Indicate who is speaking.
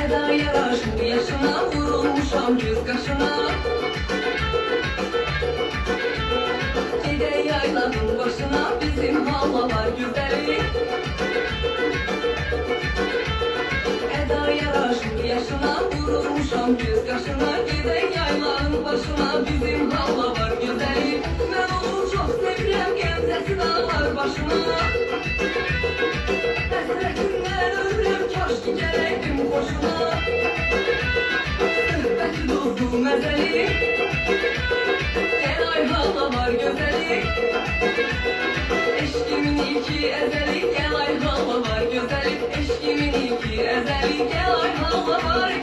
Speaker 1: Eda yaraşır yaşına, vurulmuşam göz kaşına. Gide yaylanın başına, bizim havalar güzeli. Eda yaraşır yaşına, vurulmuşam göz kaşına. Gide yaylanın başına, bizim havalar güzeli. Ben onu çok sevirəm, gemzesi dağlar başına. Həsrətindən ölürəm, kaş ki gələydim xoşuna. Söhbəti duzlu məzəli, gəl ay halalar gözəli. Eşkimin iki əzəli, gəl ay halalar gözəli. Eşkimin iki əzəli, gəl ay halalar